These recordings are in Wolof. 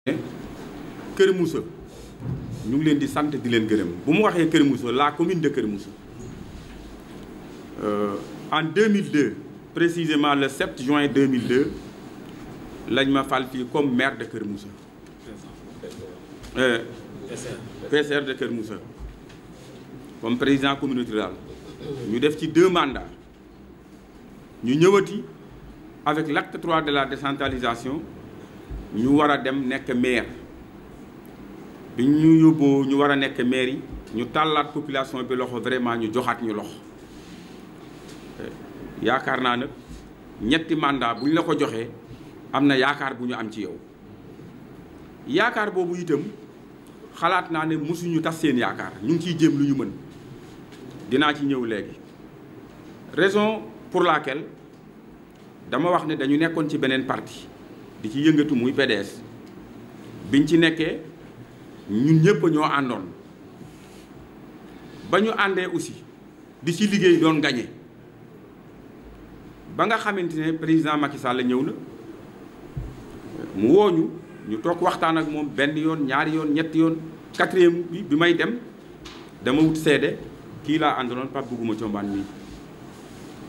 Kër Moussa ñu ngi leen di sant di leen gërëm bu mu waxee Kër Moussa la commune de Kër Moussa en 2002 précisément le 7 juin 2002 lañ ma fal fii comme maire de Kër Moussa PCR de Kër Moussa comme président communauté rurale ñu def ci 2 mandats ñu ñëwati avec l'acte 3 de la décentralisation ñu war a dem nekk maire bi ñu yóbboo ñu war a nekk maire yi ñu tàllaat population bi loxo vraiment ñu joxaat ñu loxo yaakaar naa nag ñetti mandat bu ñu la ko joxee am na yaakaar bu ñu am ci yow yaakaar boobu itam xalaat naa ne mosuñu tas seen yaakaar ñu ngi ciy jéem lu ñu mën dinaa ci ñëw léegi raison pour laquelle dama wax ne dañu nekkoon ci beneen parti di ci yëngatu muy PDS biñ ci nekkee ñun ñëpp ñoo àndoon ba ñu àndee aussi di ci liggéey doon gagné ba nga xamante ne président Macky Sall ñëw na mu wooñu ñu toog waxtaan ak moom benn yoon ñaari yoon ñetti yoon 4e bi may dem dama wut seede kii laa àndaloon Pape Bougouma Thiombane mii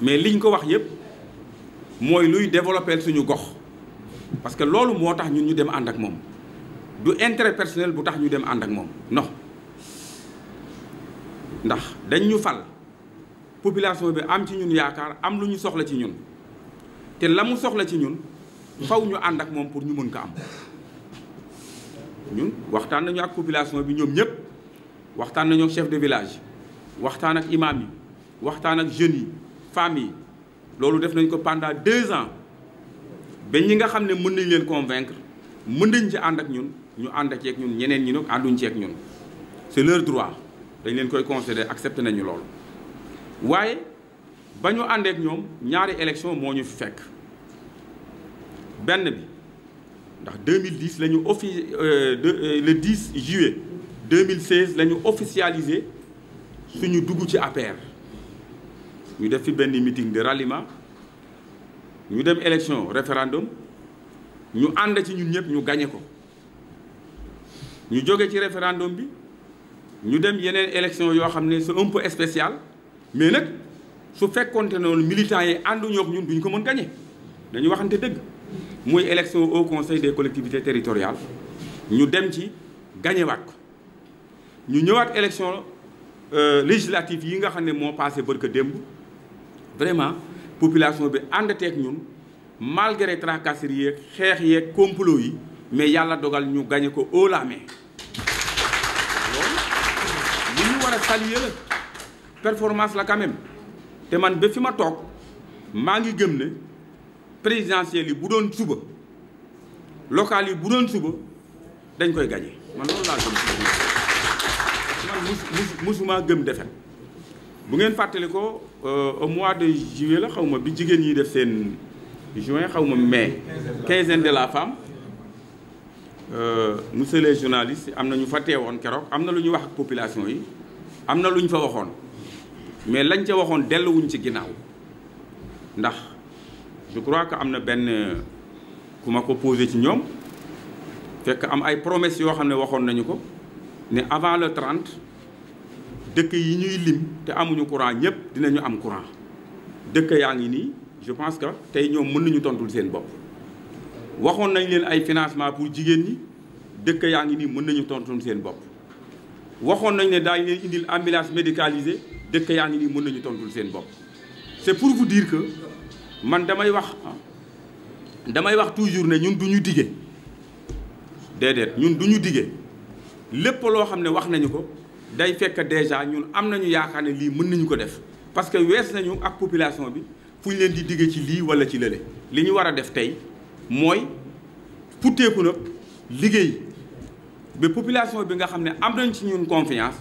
mais liñ ko wax yëpp mooy luy développer suñu gox parce que loolu moo tax ñun ñu dem ànd ak moom du intérêt personnel bu tax ñu dem ànd ak moom non ndax dañ ñu fal population bi am ci ñun yaakaar am lu ñu soxla ci ñun te la mu soxla ci ñun faw ñu ànd ak moom pour ñu mën ko am ñun waxtaan nañu ak population bi ñoom ñëpp waxtaan nañu ak chef de village waxtaan ak imam yi waxtaan ak jeunes yi femmes yi loolu def nañ ko pendant 2 ans ba ñi nga xam ne mën nañ leen convaincre mën nañ ci ànd ak ñun ñu ànd ak ñun ñeneen ñi nag ànduñ ci ak ñun c'est leur droit dañ leen koy considérer accepté nañu loolu. waaye ba ñu àndee ak ñoom ñaari élection moo ñu fi fekk benn bi ndax 2010 la ñu le 10 juillet 2016 la ñu officialisé suñu dugg ci APR ñu def fi benn meeting de ralliement ñu dem élection référendum ñu ànd ci ñun ñëpp ñu gagné ko ñu jóge ci référendum bi ñu dem yeneen élection yoo xam ne c'est un peu spécial mais nag su fekkonte noonu militants yi ànduñoo ak ñun duñ ko mën gagné dañu waxante dëgg muy élection au conseil des collectivités territoriales ñu dem ci gagné waat ko ñu ñëwaat élection législative yi nga xam ne moo passé barka démb vraiment population bi àndateeg ñun malgré tracasseries yeeg xeex yeeg complot yi mais yàlla dogal ñu gagné ko haut la main loolu li ñu war a saluer la performance la quand même te man ba fi ma toog maa ngi gëm ne présidentielles yi bu doon suba locales yi bu doon suba dañ koy gagné man loolu laa gëm man musuma gëm defet bu ngeen fàttali ko au mois de juillet la xaw ma bi jigéen ñi def seen juin xaw ma mai quinzaine de la femme monsieur les journalistes am na ñu fa teewoon keroog am na lu ñu wax ak population yi am na lu ñu fa waxoon mais lañ ca waxoon delluwuñ ci ginnaaw ndax je crois que am na benn ku ma ko posé ci ñoom fekk am ay promesses yoo xam ne waxoon nañu ko ne avant le 30 dëkk yi ñuy lim te amuñu courant ñëpp dinañu am courant dëkk yaa ngi nii je pense que tey ñoom mën nañu tontul seen bopp waxoon nañ leen ay financement pour jigéen ñi dëkk yaa ngi nii mën nañu tontul seen bopp waxoon nañ ne daañu leen indil ambulance médicalisée dëkk yaa ngi nii mën nañu tontul seen bopp c'est pour vous dire que man damay wax toujours ne ñun du ñu dige déedéet ñun du ñu dige lépp loo xam ne wax nañu ko day fekk déjà ñun am nañu yaakaar ne lii mën nañu ko def parce que wees nañu ak population bi fu ñu leen di digge ci lii walla ci lële li ñu war a def tey mooy futteeku nag liggéey ba population bi nga xam ne am nañ ci ñun confiance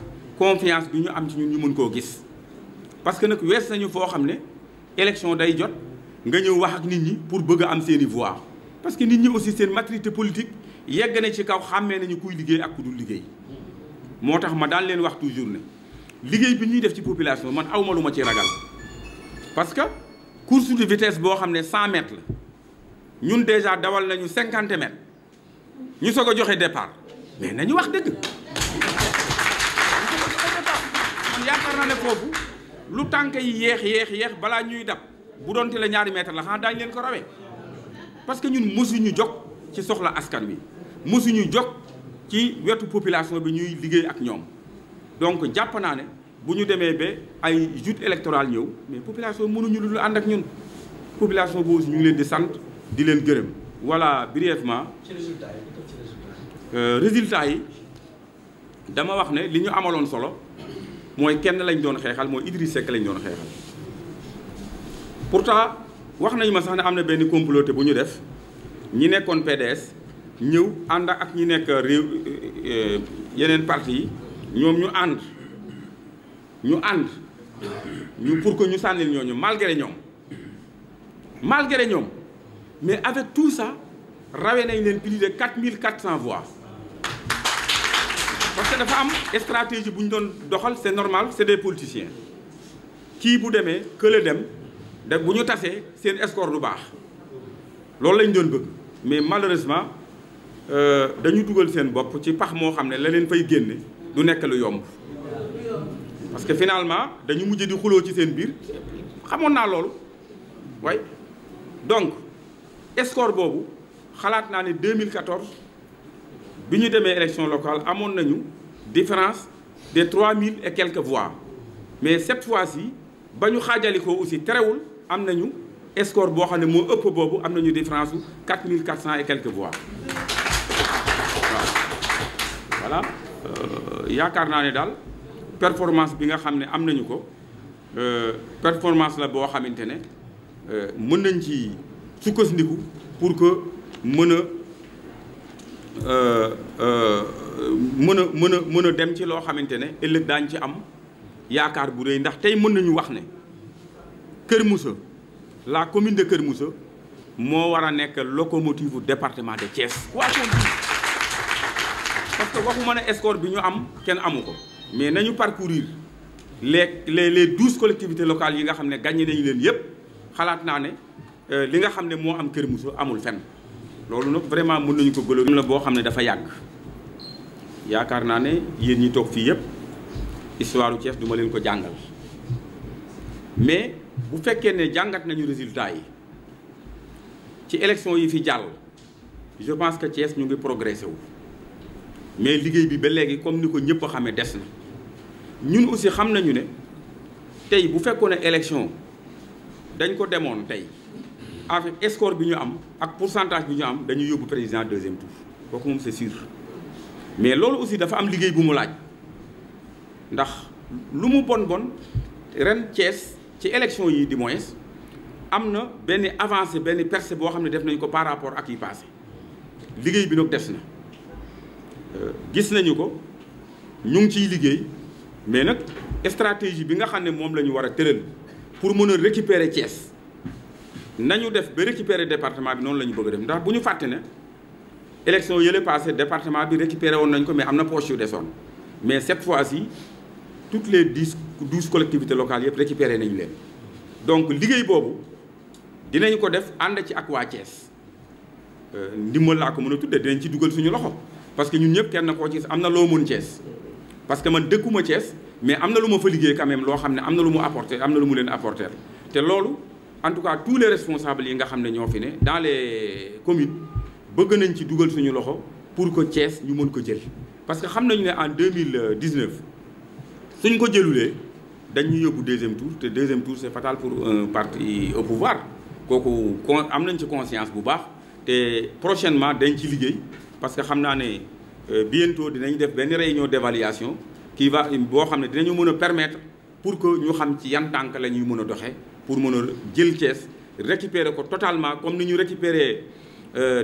bi ñu am ci ñun ñu mën koo gis parce que nag wees nañu foo xam ne élection day jot nga ñëw wax ak nit ñi pour bëgg a am seeni voix parce que nit ñi aussi seen maturité politique yegg na ci kaw xàmmee nañu kuy liggéey ak ku dul liggéey moo tax ma daan leen wax toujours ne liggéey bi ñuy def ci population man awma lu ma ci ragal parce que course de vitesse boo xam ne 100 mètres la ñun déjà dawal nañu 50 mètres ñu soog a joxe départ mais nañu wax dëgg. man yaakaar naa ne foofu lu tànk yi yéex balaa ñuy dab bu doonte la ñaari mètre la xanaa daañu leen ko rawee parce que ñun mësuñu jóg ci soxla askan wi mësuñu jóg ci wetu population bi ñuy liggéey ak ñoom donc jàpp naa ne bu ñu demee ba ay joute électorale ñëw mais population mënuñu lu ànd ak ñun population boobu ñu ngi leen di sant di leen gërëm. voilà brièvement ci résultat yi dama wax ne li ñu amaloon solo mooy kenn lañ doon xeexal mooy Idriss Seck lañ doon xeexal pourtant wax nañu ma sax ne am na benn comploté bu ñu def ñi nekkoon PDS ñëw ànd ak ñi nekk réew yeneen parti yi ñoom ñu ànd pour que ñu sànnil ñooñu malgré ñoom mais avec tout ça rawee nañ leen plus de 4400 voix parce que dafa am stratégie bu ñu doon doxal c'est normal c'est des politiciens kii bu demee kële dem da bu ñu tasee seen score du baax loolu lañ doon bëgg mais malheureusement dañu dugal seen bopp ci pax moo xam ne la leen fay génne du nekk lu yomb parce que finalement dañu mujj di xuloo ci seen biir xamoon naa loolu way donc score boobu xalaat naa ne 2014 bi ñu demee élection locale amoon nañu différence de 3000 et quelques voix mais cette fois-ci ba ñu xaajalikoo aussi terewul am nañu score boo xam ne moo ëpp boobu am nañu différence su 4400 et quelques voix waaw voilà yaakaar naa ne daal performance bi nga xam ne am nañu ko performance la boo xamante ne mën nañ ci sukkandiku pour que mën a dem ci loo xamante ne ëllëg daañu ci am yaakaar bu rëy ndax tey mën nañu wax ne Kër Moussa la commune de Kër Moussa moo war a nekk locomotive du département de Thiès. parce que waxuma ne score bi ñu am kenn amu ko mais nañu parcourir les 12 collectivités locales yi nga xam ne gagné nañu leen yépp xalaat naa ne li nga xam ne moo am Kër Moussa amul fenn loolu nag vraiment mën nañu ko gëloo la boo xam ne dafa yàgg yaakaar naa ne yéen ñi toog fii yépp histoire u Thiès du ma leen ko jàngal mais bu fekkee ne jàngat nañu résultat yi ci élection yi fi jàll je pense que Thiès ñu ngi progressé wu mais liggéey bi ba léegi comme ni ko ñëpp a xamee des na ñun aussi xam nañu ne tey bu fekkoon ne élection dañ ko demoon tey avec score bi ñu am ak pourcentage bi ñu am dañuy yóbbu président deuxième tour kooku moom c'est sûr mais loolu aussi dafa am liggéey bu mu laaj ndax lu mu bon ren Thiès ci élection yi du moins am na benn avancée benn percée boo xam ne def nañ ko par rapport ak yi passé liggéey bi nag des na gis nañu ko ñu ngi ciy liggéey mais nag stratégie bi nga xam ne moom la ñu war a tëral pour mën a récupérer Thiès nañu def ba récupérer département bi noonu la ñu bëgg a def ndax bu ñu fàtte ne élection yële passé département bi récupéré woon nañ ko mais am na poche yu desoon mais cette fois-ci toutes les 12 collectivités locales yëpp récupéré nañu leen donc liggéey boobu dinañ ko def ànd ci ak waa Thiès ndimbal laa ko mën a tudde dinañ ci dugal suñu loxo parce que ñun ñëpp kenn koo ci am na loo mën Thiès parce que man dëkkuma Thiès mais am na lu ma fa liggéey quand même loo xam ne am na lu mu apporté am na lu mu leen apporter te loolu en tout cas tous les responsables yi nga xam ne ñoo fi ne dans les communes bëgg nañ ci dugal suñu loxo pour que Thiès ñu mën ko jël parce que xam nañu ne en 2019 suñ ko jëlulee dañuy yóbbu deuxième tour te deuxième tour c'est fatal pour un parti au pouvoir kooku am nañ ci conscience bu baax te prochainement dañ ci liggéey parce que xam naa ne bientôt dinañ def benn réunion d'évaluation qui va boo xam ne dinañu mën a permettre pour que ñu xam ci yan tànk la ñuy mën a doxee pour mën a jël Thiès récupérer ko totalement comme ni ñu récupérer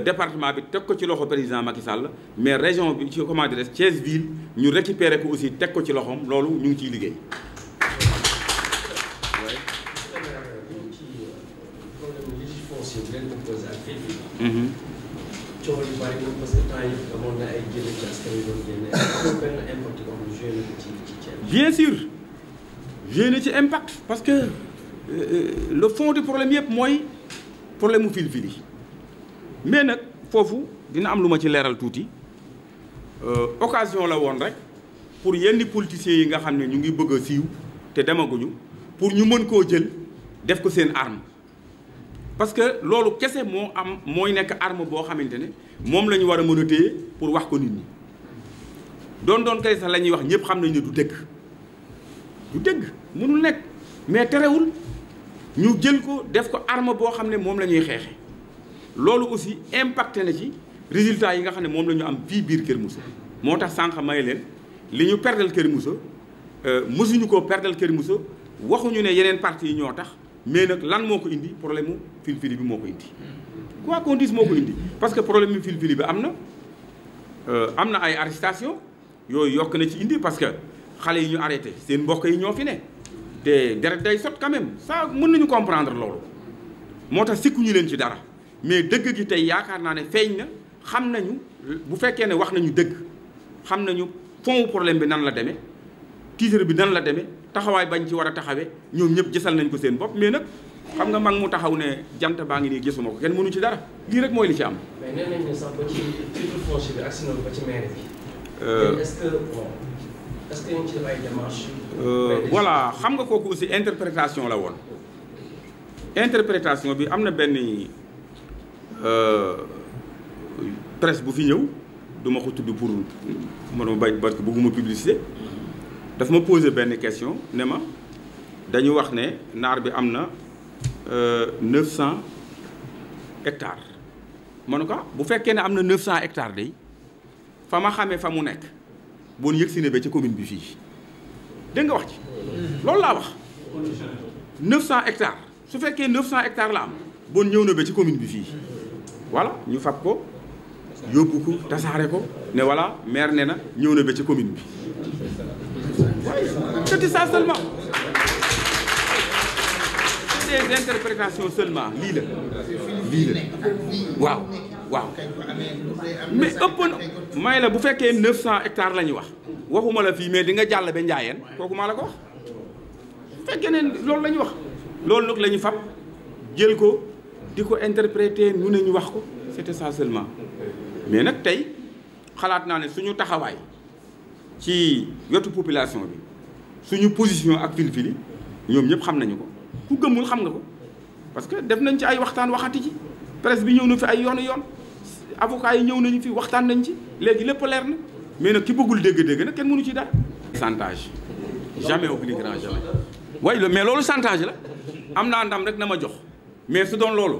département bi teg ko ci loxo président Macky Sall mais région bi ci comment dire Thiès ville ñu récupérer ko aussi teg ko ci loxoom loolu ñu ngi ciy liggéey. coow yu bari na parce que temps yi amoon na ay génn ci askan wi doon génne amul benn impact boo xam ne joué na ko ci bien sûr joué na ci impact parce que le fond du problème yëpp mooy problème mu fil yi mais nag foofu dina am lu ma ci leeral tuuti occasion la woon rek pour yenn politiciens yi nga xam ne ñu ngi bëgg a siiw te demaguñu pour ñu mën koo jël def ko seen arme parce que loolu kese mooy nekk arme boo xamante ne moom la ñu war a mën a téye pour wax ko nit ñi doon kay sax la ñuy wax ñëpp xam nañ ne du dëgg mënul nekk mais terewul ñu jël ko def ko arme boo xam ne moom la ñuy xeexe loolu aussi impacté na ci résultat yi nga xam ne moom la ñu am fii biir Kër Moussa moo tax sànq may leen li ñu perdal Kër Moussa mësuñu koo perdal Kër Moussa waxuñu ne yeneen parti yi ñoo tax mais nag lan moo ko indi problème mu filfili bi moo ko indi quoi qu'on dise moo ko indi parce que problème mu filfili bi am na ay arrestation yooyu yokk na ci indi parce que xale yi ñu arrêté seen mbokk yi ñoo fi ne te deret day sot quand même ça mën nañu comprendre loolu moo tax sikkuñu leen ci dara mais dëgg gi tey yaakaar naa ne feeñ na xam nañu bu fekkee ne wax nañu dëgg xam nañu fond problème bi nan la demee titre bi nan la demee taxawaay bañ ci war a taxawee ñoom ñëpp gisal nañ ko seen bopp mais nag xam nga mag mu taxaw ne jant baa ngi nii gisuma ko kenn mënu ci dara lii rek mooy li ci am. mais nee nañ ne sax ba ci titre foncier bi agsi nañu ba ci maire bi. est-ce que ñu ngi ci def ay démarches. voilà xam nga kooku aussi interprétation la woon interprétation bi am na benn presse bu fi ñëw du ma ko tudd pour man ma bañ parce que bëgguma publicité daf ma poser benn question ne ma dañu wax ne naar bi am na 900 hectares ma ne ko bu fekkee ne am na 900 hectares day fa ma xamee fa mu nekk bon yëg si ne ba ci commune bi fii dégg nga wax ci loolu laa wax 900 hectares su fekkee 900 hectares la am bon ñëw na ba ci commune bi fii voilà ñu fab ko yóbbu ko tasaare ko ne voilà maire ne na ñëw na ba ci commune bi waaye c'est ça seulement c'est des interprétations seulement lii la waaw mais ëpp na may la bu fekkee 900 hectares la ñu wax waxuma la fii mais di nga jàll ba Njaayeen kooku maa la ko wax bu fekkee ne loolu la ñu wax loolu nag la ñu fab jël ko di ko interpréter nu ne ñu wax ko c'était ça seulement mais nag tey xalaat naa ne suñu taxawaay ci wetu population bi suñu position ak filfili ñoom ñëpp xam nañu ko ku gëmul xam nga ko parce que def nañ ci ay waxtaan waxati ci presse bi ñëw na fi ay yoon avocat yi ñëw nañu fi waxtaan nañ ci léegi lépp leer na mais nag ki bëggul dégg-dégg nag kenn mënu ci dara. chantage jamais au plus grand jamais waaye mais loolu chantage la am naa ndam rek na ma jox mais su doon loolu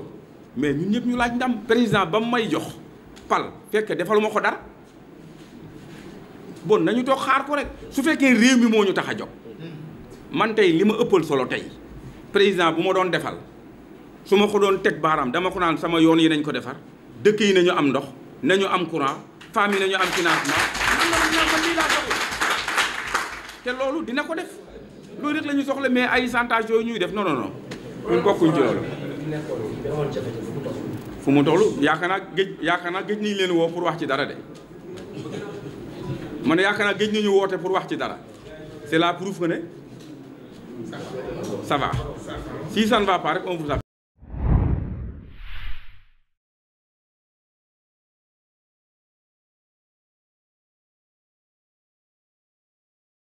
mais ñun ñëpp ñu laaj ndam président ba mu may jox pal fekk defaluma ko dara bon nañu toog xaar ko rek su fekkee réew mi moo ñu tax a jóg man tey li ma ëppal solo tey président bu ma doon defal su ma ko doon teg baaraam dama ko naan sama yoon yi nañ ko defar dëkk yi nañu am ndox nañu am courant femmes yi nañu am financement man lii laa soxla te loolu dina ko def loolu rek la ñu soxla mais ay chantage yooyu ñuy def non ñun bokkuñ ci loolu. fu mu toll yaakaar naa géej nañu leen woo pour wax ci dara de man yaakaar naa géej nañu woote pour wax ci dara c'est la preuve que ne ça va si ça ne va pas rek on vous